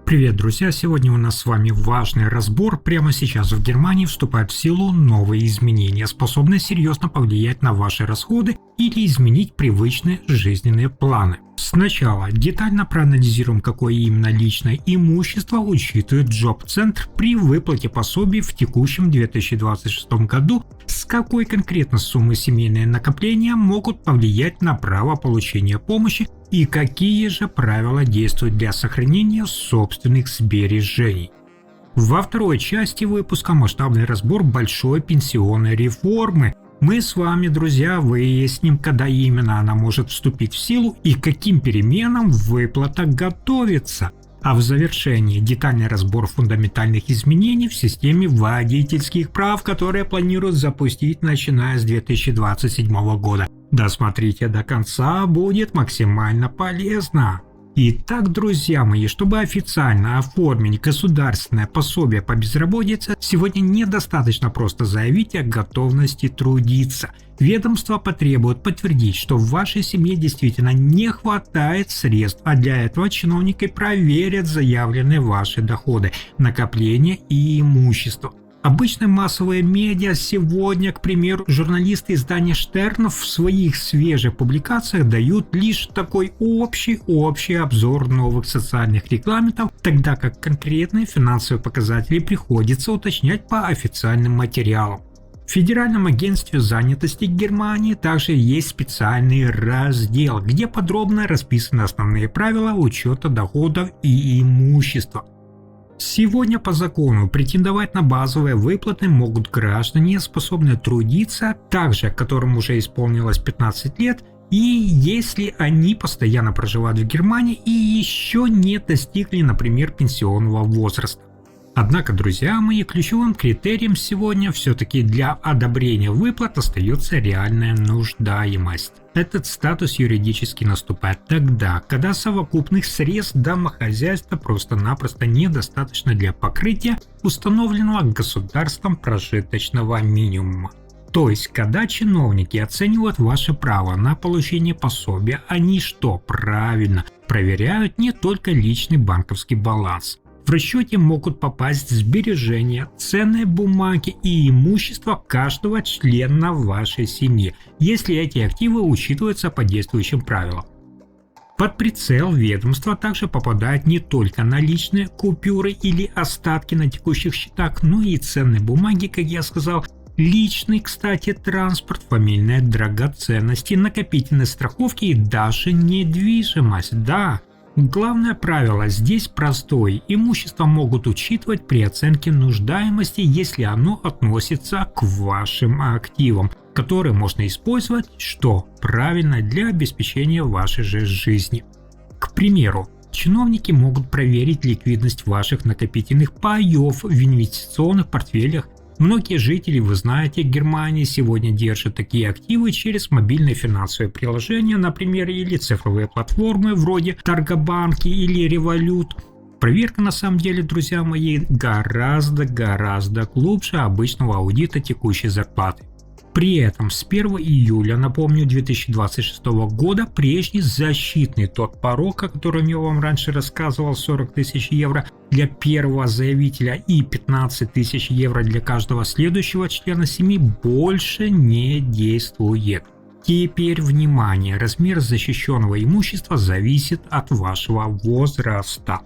Привет, друзья! Сегодня у нас с вами важный разбор. Прямо сейчас в Германии вступают в силу новые изменения, способные серьезно повлиять на ваши расходы или изменить привычные жизненные планы. Сначала детально проанализируем, какое именно личное имущество учитывает Джоб-центр при выплате пособий в текущем 2026 году, с какой конкретно суммы семейные накопления могут повлиять на право получения помощи и какие же правила действуют для сохранения собственных сбережений. Во второй части выпуска масштабный разбор большой пенсионной реформы. Мы с вами, друзья, выясним, когда именно она может вступить в силу и к каким переменам выплата готовится. А в завершении детальный разбор фундаментальных изменений в системе водительских прав, которые планируют запустить начиная с 2027 года. Досмотрите до конца, будет максимально полезно. Итак, друзья мои, чтобы официально оформить государственное пособие по безработице, сегодня недостаточно просто заявить о готовности трудиться. Ведомство потребует подтвердить, что в вашей семье действительно не хватает средств, а для этого чиновники проверят заявленные ваши доходы, накопления и имущество. Обычно массовые медиа сегодня, к примеру, журналисты издания Штерн в своих свежих публикациях дают лишь такой общий обзор новых социальных регламентов, тогда как конкретные финансовые показатели приходится уточнять по официальным материалам. В Федеральном агентстве занятости Германии также есть специальный раздел, где подробно расписаны основные правила учета доходов и имущества. Сегодня по закону претендовать на базовые выплаты могут граждане, способные трудиться, также которым уже исполнилось 15 лет, и если они постоянно проживают в Германии и еще не достигли, например, пенсионного возраста. Однако, друзья мои, ключевым критерием сегодня все-таки для одобрения выплат остается реальная нуждаемость. Этот статус юридически наступает тогда, когда совокупных средств домохозяйства просто-напросто недостаточно для покрытия установленного государством прожиточного минимума. То есть, когда чиновники оценивают ваше право на получение пособия, они что, правильно, проверяют не только личный банковский баланс. В расчете могут попасть сбережения, ценные бумаги и имущество каждого члена вашей семьи, если эти активы учитываются по действующим правилам. Под прицел ведомства также попадают не только наличные купюры или остатки на текущих счетах, но и ценные бумаги, как я сказал, личный, кстати, транспорт, фамильные драгоценности, накопительные страховки и даже недвижимость, да. Главное правило здесь простое. Имущество могут учитывать при оценке нуждаемости, если оно относится к вашим активам, которые можно использовать, что правильно, для обеспечения вашей же жизни. К примеру, чиновники могут проверить ликвидность ваших накопительных паёв в инвестиционных портфелях. Многие жители, вы знаете, Германии сегодня держат такие активы через мобильные финансовые приложения, например, или цифровые платформы вроде Торгобанки или Revolut. Проверка на самом деле, друзья мои, гораздо глубже обычного аудита текущей зарплаты. При этом с 1 июля, напомню, 2026 года прежний защитный тот порог, о котором я вам раньше рассказывал, 40 тысяч евро для первого заявителя и 15 тысяч евро для каждого следующего члена семьи, больше не действует. Теперь внимание, размер защищенного имущества зависит от вашего возраста.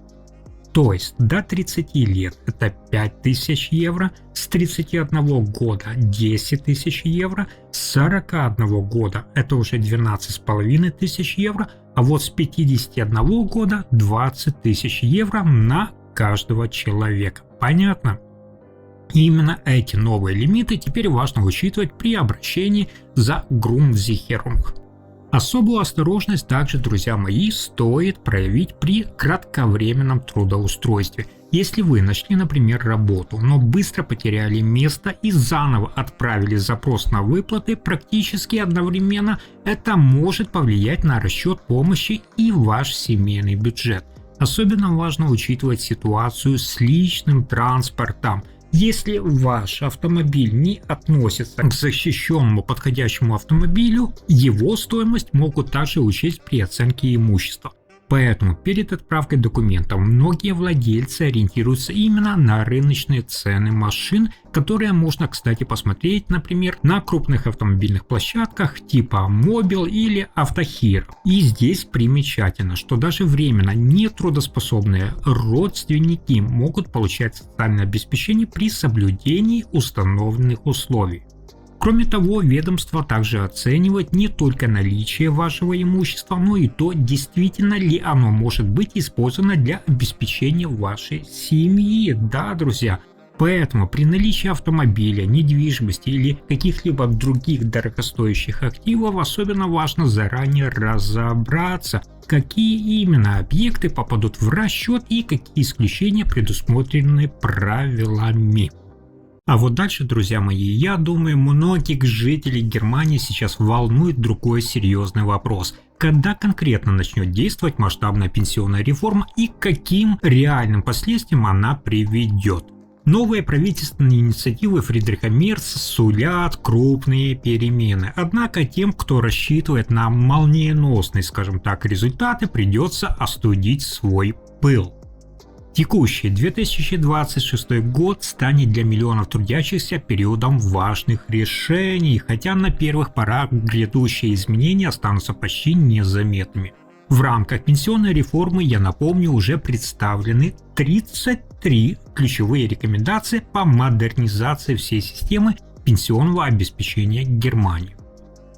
То есть до 30 лет это 5000 евро, с 31 года 10 тысяч евро, с 41 года это уже 12,5 тысяч евро, а вот с 51 года 20 тысяч евро на каждого человека. Понятно? И именно эти новые лимиты теперь важно учитывать при обращении за Grundsicherung. Особую осторожность также, друзья мои, стоит проявить при кратковременном трудоустройстве. Если вы нашли, например, работу, но быстро потеряли место и заново отправили запрос на выплаты практически одновременно, это может повлиять на расчет помощи и ваш семейный бюджет. Особенно важно учитывать ситуацию с личным транспортом. Если ваш автомобиль не относится к защищенному подходящему автомобилю, его стоимость могут также учесть при оценке имущества. Поэтому перед отправкой документов многие владельцы ориентируются именно на рыночные цены машин, которые можно, кстати, посмотреть, например, на крупных автомобильных площадках типа Mobil или Автохир. И здесь примечательно, что даже временно нетрудоспособные родственники могут получать социальное обеспечение при соблюдении установленных условий. Кроме того, ведомство также оценивает не только наличие вашего имущества, но и то, действительно ли оно может быть использовано для обеспечения вашей семьи. Да, друзья. Поэтому при наличии автомобиля, недвижимости или каких-либо других дорогостоящих активов особенно важно заранее разобраться, какие именно объекты попадут в расчет и какие исключения предусмотрены правилами. А вот дальше, друзья мои, я думаю, многих жителей Германии сейчас волнует другой серьезный вопрос. Когда конкретно начнет действовать масштабная пенсионная реформа и к каким реальным последствиям она приведет? Новые правительственные инициативы Фридриха Мерца сулят крупные перемены. Однако тем, кто рассчитывает на молниеносные, скажем так, результаты, придется остудить свой пыл. Текущий 2026 год станет для миллионов трудящихся периодом важных решений, хотя на первых порах грядущие изменения останутся почти незаметными. В рамках пенсионной реформы, я напомню, уже представлены 33 ключевые рекомендации по модернизации всей системы пенсионного обеспечения Германии.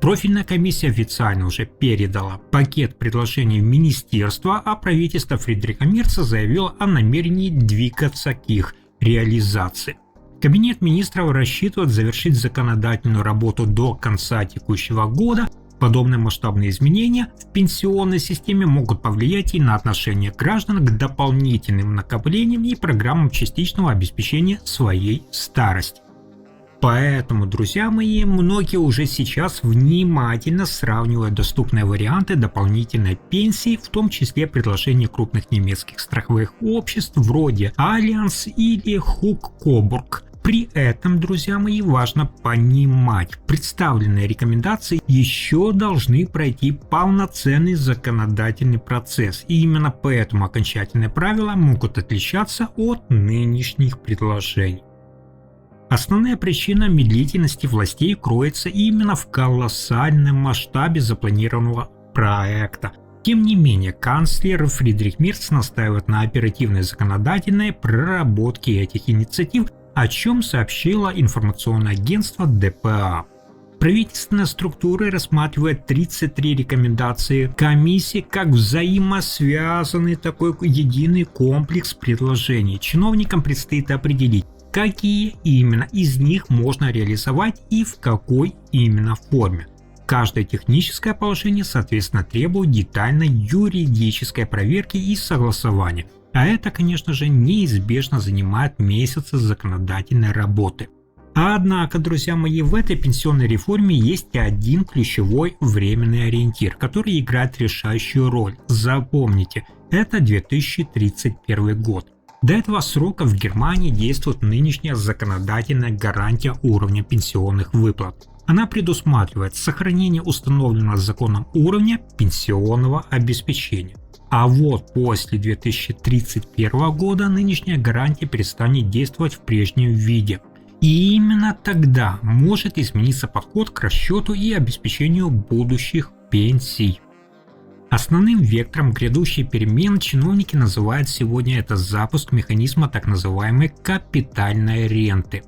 Профильная комиссия официально уже передала пакет предложений в министерство, а правительство Фридриха Мерца заявило о намерении двигаться к их реализации. Кабинет министров рассчитывает завершить законодательную работу до конца текущего года. Подобные масштабные изменения в пенсионной системе могут повлиять и на отношение граждан к дополнительным накоплениям и программам частичного обеспечения своей старости. Поэтому, друзья мои, многие уже сейчас внимательно сравнивают доступные варианты дополнительной пенсии, в том числе предложения крупных немецких страховых обществ вроде Allianz или Huck-Coburg. При этом, друзья мои, важно понимать, представленные рекомендации еще должны пройти полноценный законодательный процесс, и именно поэтому окончательные правила могут отличаться от нынешних предложений. Основная причина медлительности властей кроется именно в колоссальном масштабе запланированного проекта. Тем не менее, канцлер Фридрих Мерц настаивает на оперативной законодательной проработке этих инициатив, о чем сообщило информационное агентство ДПА. Правительственная структура рассматривает 33 рекомендации комиссии как взаимосвязанный такой единый комплекс предложений. Чиновникам предстоит определить, какие именно из них можно реализовать и в какой именно форме. Каждое техническое положение, соответственно, требует детальной юридической проверки и согласования. А это, конечно же, неизбежно занимает месяцы законодательной работы. Однако, друзья мои, в этой пенсионной реформе есть один ключевой временный ориентир, который играет решающую роль. Запомните, это 2031 год. До этого срока в Германии действует нынешняя законодательная гарантия уровня пенсионных выплат. Она предусматривает сохранение установленного законом уровня пенсионного обеспечения. А вот после 2031 года нынешняя гарантия перестанет действовать в прежнем виде. И именно тогда может измениться подход к расчету и обеспечению будущих пенсий. Основным вектором грядущих перемен чиновники называют сегодня это запуск механизма так называемой капитальной ренты.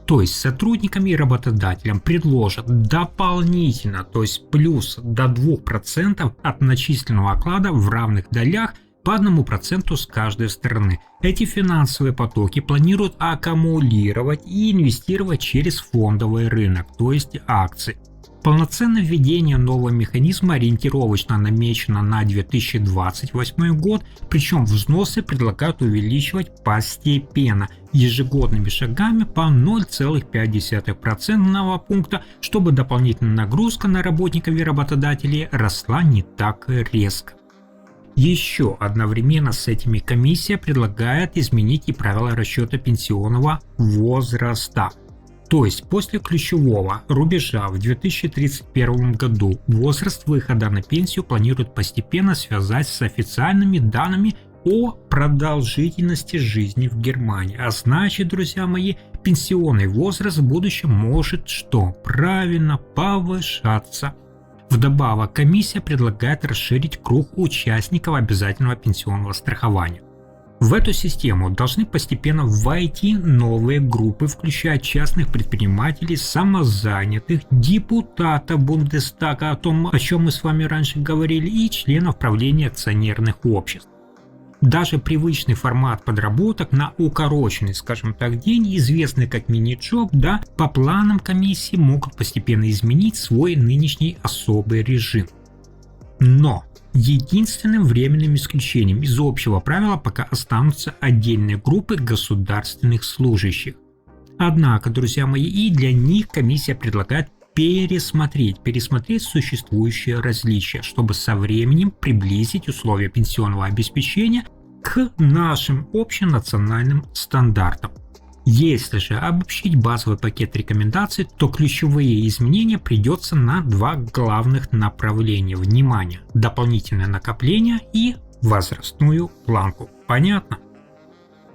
То есть сотрудникам и работодателям предложат дополнительно, то есть плюс до 2% от начисленного оклада в равных долях по 1% с каждой стороны. Эти финансовые потоки планируют аккумулировать и инвестировать через фондовый рынок, то есть акции. Полноценное введение нового механизма ориентировочно намечено на 2028 год, причем взносы предлагают увеличивать постепенно, ежегодными шагами по 0,5% пункта, чтобы дополнительная нагрузка на работников и работодателей росла не так резко. Еще одновременно с этими комиссия предлагает изменить и правила расчета пенсионного возраста. То есть после ключевого рубежа в 2031 году возраст выхода на пенсию планируют постепенно связать с официальными данными о продолжительности жизни в Германии. А значит, друзья мои, пенсионный возраст в будущем может что? Правильно, повышаться. Вдобавок, комиссия предлагает расширить круг участников обязательного пенсионного страхования. В эту систему должны постепенно войти новые группы, включая частных предпринимателей, самозанятых, депутатов Бундестага, о чем мы с вами раньше говорили, и членов правления акционерных обществ. Даже привычный формат подработок на укороченный, скажем так, день, известный как мини-джоб, по планам комиссии могут постепенно изменить свой нынешний особый режим. Но единственным временным исключением из общего правила пока останутся отдельные группы государственных служащих. Однако, друзья мои, и для них комиссия предлагает пересмотреть существующие различия, чтобы со временем приблизить условия пенсионного обеспечения к нашим общенациональным стандартам. Если же обобщить базовый пакет рекомендаций, то ключевые изменения придется на два главных направления. Внимание! Дополнительное накопление и возрастную планку. Понятно?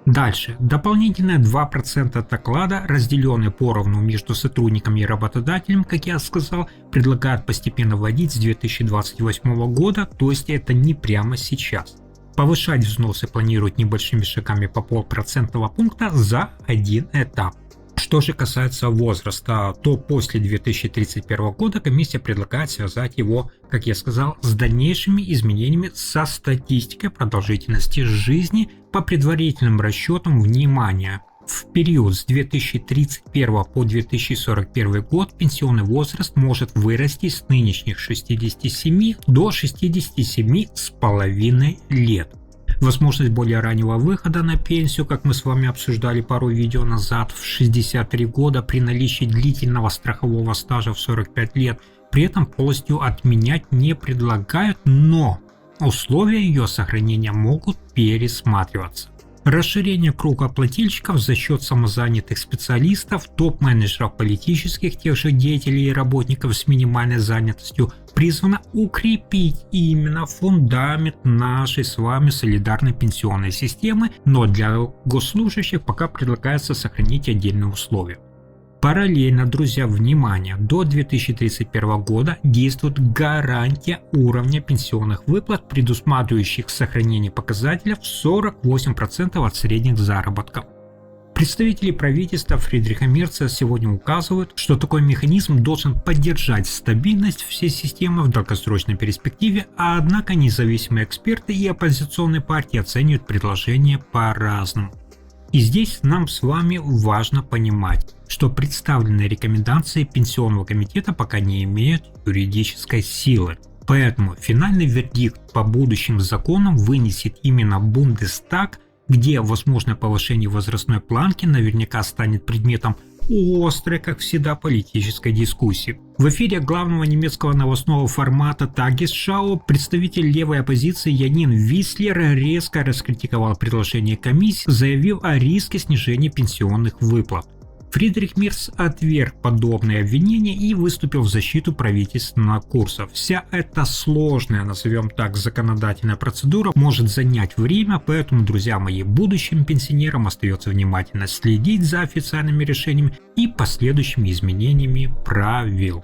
Дальше. Дополнительные 2% от оклада, разделенные поровну между сотрудниками и работодателем, как я сказал, предлагают постепенно вводить с 2028 года, то есть это не прямо сейчас. Повышать взносы планируют небольшими шагами по полпроцентного пункта за один этап. Что же касается возраста, то после 2031 года комиссия предлагает связать его, как я сказал, с дальнейшими изменениями со статистикой продолжительности жизни по предварительным расчетам. Внимания. В период с 2031 по 2041 год пенсионный возраст может вырасти с нынешних 67 до 67,5 лет. Возможность более раннего выхода на пенсию, как мы с вами обсуждали пару видео назад, в 63 года при наличии длительного страхового стажа в 45 лет, при этом полностью отменять не предлагают, но условия ее сохранения могут пересматриваться. Расширение круга плательщиков за счет самозанятых специалистов, топ-менеджеров политических, тех же деятелей и работников с минимальной занятостью призвано укрепить именно фундамент нашей с вами солидарной пенсионной системы, но для госслужащих пока предлагается сохранить отдельные условия. Параллельно, друзья, внимание, до 2031 года действует гарантия уровня пенсионных выплат, предусматривающих сохранение показателя в 48% от средних заработков. Представители правительства Фридриха Мерца сегодня указывают, что такой механизм должен поддержать стабильность всей системы в долгосрочной перспективе, однако независимые эксперты и оппозиционные партии оценивают предложение по-разному. И здесь нам с вами важно понимать, что представленные рекомендации Пенсионного комитета пока не имеют юридической силы. Поэтому финальный вердикт по будущим законам вынесет именно Бундестаг, где возможное повышение возрастной планки наверняка станет предметом острой, как всегда, политической дискуссии. В эфире главного немецкого новостного формата Tagesschau представитель левой оппозиции Янин Вислер резко раскритиковал предложение комиссии, заявив о риске снижения пенсионных выплат. Фридрих Мерц отверг подобные обвинения и выступил в защиту правительственного курса. Вся эта сложная, назовем так, законодательная процедура может занять время, поэтому, друзья мои, будущим пенсионерам остается внимательно следить за официальными решениями и последующими изменениями правил.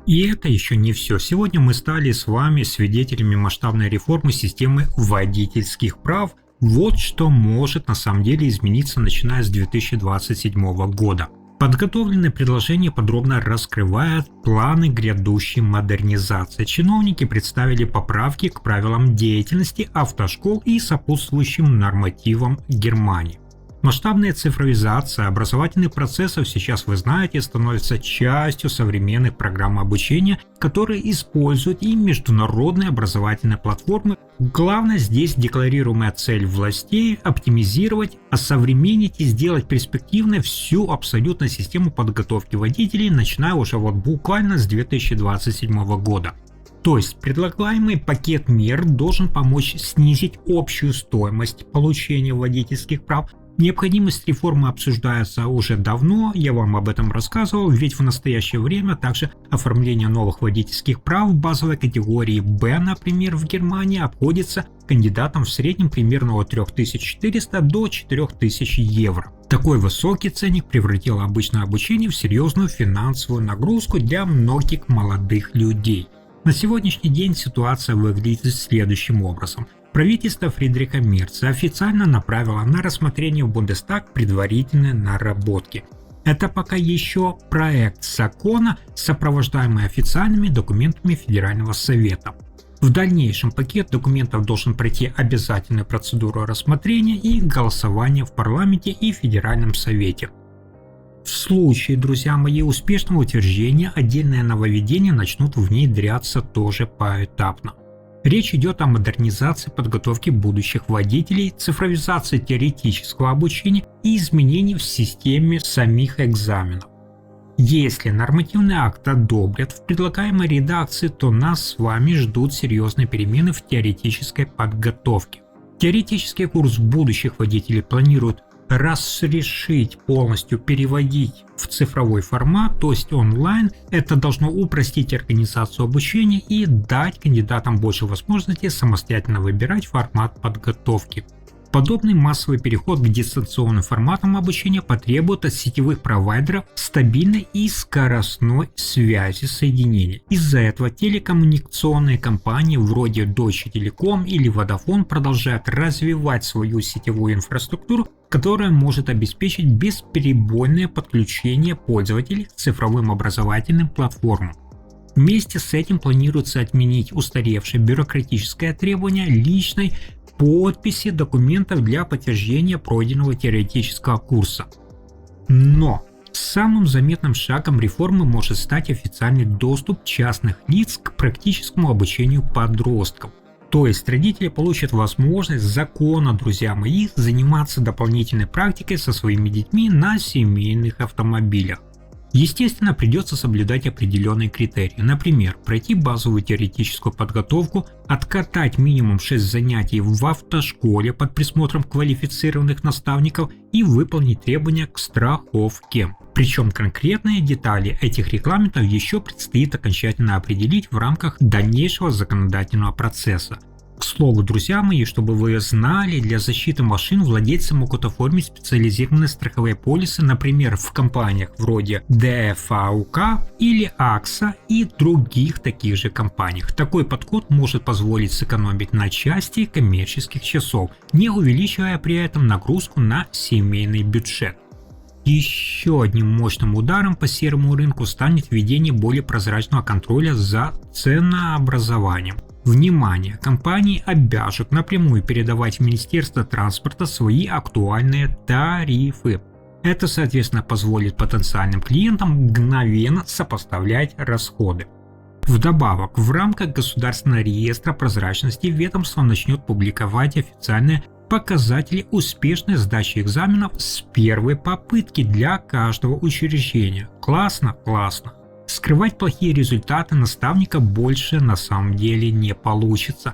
И это еще не все. Сегодня мы стали с вами свидетелями масштабной реформы системы водительских прав. Вот что может на самом деле измениться, начиная с 2027 года. Подготовленное предложение подробно раскрывает планы грядущей модернизации. Чиновники представили поправки к правилам деятельности автошкол и сопутствующим нормативам Германии. Масштабная цифровизация образовательных процессов сейчас, вы знаете, становится частью современных программ обучения, которые используют и международные образовательные платформы. Главное здесь декларируемая цель властей – оптимизировать, осовременить и сделать перспективной всю абсолютно систему подготовки водителей, начиная уже буквально с 2027 года. То есть предлагаемый пакет мер должен помочь снизить общую стоимость получения водительских прав, Необходимость реформы обсуждается уже давно, я вам об этом рассказывал, ведь в настоящее время также оформление новых водительских прав в базовой категории Б, например, в Германии обходится кандидатам в среднем примерно от 3400 до 4000 евро. Такой высокий ценник превратил обычное обучение в серьезную финансовую нагрузку для многих молодых людей. На сегодняшний день ситуация выглядит следующим образом. Правительство Фридриха Мерца официально направило на рассмотрение в Бундестаг предварительные наработки. Это пока еще проект закона, сопровождаемый официальными документами Федерального Совета. В дальнейшем пакет документов должен пройти обязательную процедуру рассмотрения и голосования в парламенте и Федеральном Совете. В случае, друзья мои, успешного утверждения, отдельные нововведения начнут внедряться тоже поэтапно. Речь идет о модернизации подготовки будущих водителей, цифровизации теоретического обучения и изменений в системе самих экзаменов. Если нормативный акт одобрят в предлагаемой редакции, то нас с вами ждут серьезные перемены в теоретической подготовке. Теоретический курс будущих водителей планируют разрешить полностью переводить в цифровой формат, то есть онлайн. Это должно упростить организацию обучения и дать кандидатам больше возможностей самостоятельно выбирать формат подготовки. Подобный массовый переход к дистанционным форматам обучения потребует от сетевых провайдеров стабильной и скоростной связи соединения. Из-за этого телекоммуникационные компании вроде Deutsche Telekom или Vodafone продолжают развивать свою сетевую инфраструктуру, которая может обеспечить бесперебойное подключение пользователей к цифровым образовательным платформам. Вместе с этим планируется отменить устаревшее бюрократическое требование личной подписи документов для подтверждения пройденного теоретического курса. Но самым заметным шагом реформы может стать официальный доступ частных лиц к практическому обучению подростков. То есть родители получат возможность законно, друзья мои, заниматься дополнительной практикой со своими детьми на семейных автомобилях. Естественно, придется соблюдать определенные критерии, например, пройти базовую теоретическую подготовку, откатать минимум 6 занятий в автошколе под присмотром квалифицированных наставников и выполнить требования к страховке. Причем конкретные детали этих регламентов еще предстоит окончательно определить в рамках дальнейшего законодательного процесса. К слову, друзья мои, чтобы вы знали, для защиты машин владельцы могут оформить специализированные страховые полисы, например, в компаниях вроде ДФАУК или АКСА и других таких же компаниях. Такой подход может позволить сэкономить на части коммерческих часов, не увеличивая при этом нагрузку на семейный бюджет. Еще одним мощным ударом по серому рынку станет введение более прозрачного контроля за ценообразованием. Внимание! Компании обяжут напрямую передавать в Министерство транспорта свои актуальные тарифы. Это, соответственно, позволит потенциальным клиентам мгновенно сопоставлять расходы. Вдобавок, в рамках Государственного реестра прозрачности ведомство начнет публиковать официальные показатели успешной сдачи экзаменов с первой попытки для каждого учреждения. Классно, классно. Скрывать плохие результаты наставника больше на самом деле не получится.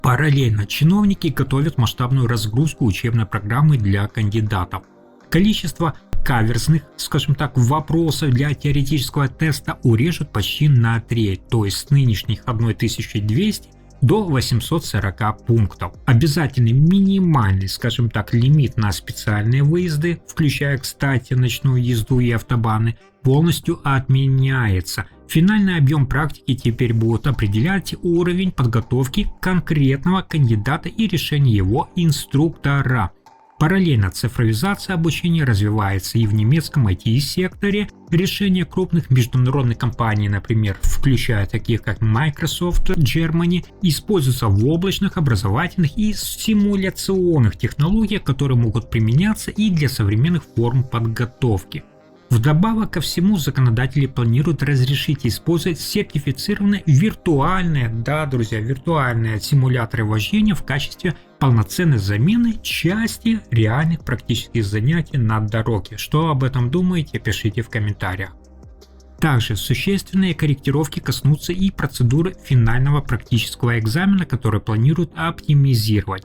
Параллельно чиновники готовят масштабную разгрузку учебной программы для кандидатов. Количество каверзных, скажем так, вопросов для теоретического теста урежут почти на треть, то есть с нынешних 1200 до 840 пунктов. Обязательный минимальный, скажем так, лимит на специальные выезды, включая, кстати, ночную езду и автобаны, полностью отменяется. Финальный объем практики теперь будет определять уровень подготовки конкретного кандидата и решение его инструктора. Параллельно цифровизация обучения развивается и в немецком IT-секторе. Решения крупных международных компаний, например, включая таких как Microsoft Germany, используются в облачных, образовательных и симуляционных технологиях, которые могут применяться и для современных форм подготовки. Вдобавок ко всему, законодатели планируют разрешить использовать сертифицированные виртуальные симуляторы вождения в качестве полноценной замены части реальных практических занятий на дороге. Что об этом думаете, пишите в комментариях. Также существенные корректировки коснутся и процедуры финального практического экзамена, который планируют оптимизировать.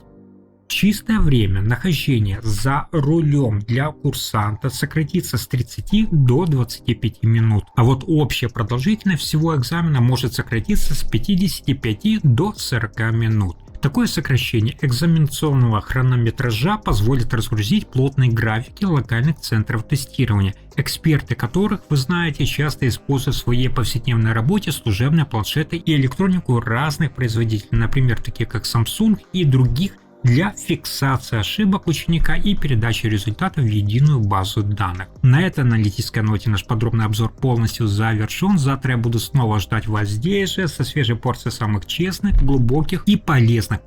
Чистое время нахождения за рулем для курсанта сократится с 30 до 25 минут, а вот общая продолжительность всего экзамена может сократиться с 55 до 40 минут. Такое сокращение экзаменационного хронометража позволит разгрузить плотные графики локальных центров тестирования, эксперты которых, вы знаете, часто используют в своей повседневной работе служебные планшеты и электронику разных производителей, например, такие как Samsung и других, для фиксации ошибок ученика и передачи результатов в единую базу данных. На этой аналитической ноте наш подробный обзор полностью завершен. Завтра я буду снова ждать вас здесь же со свежей порцией самых честных, глубоких и полезных,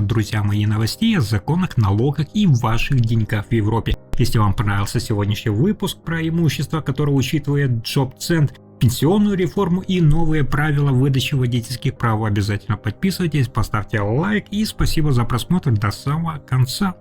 друзья мои, новостей о законах, налогах и ваших деньгах в Европе. Если вам понравился сегодняшний выпуск про имущество, которое учитывает Джоб-центр, пенсионную реформу и новые правила выдачи водительских прав, обязательно подписывайтесь, поставьте лайк и спасибо за просмотр до самого конца.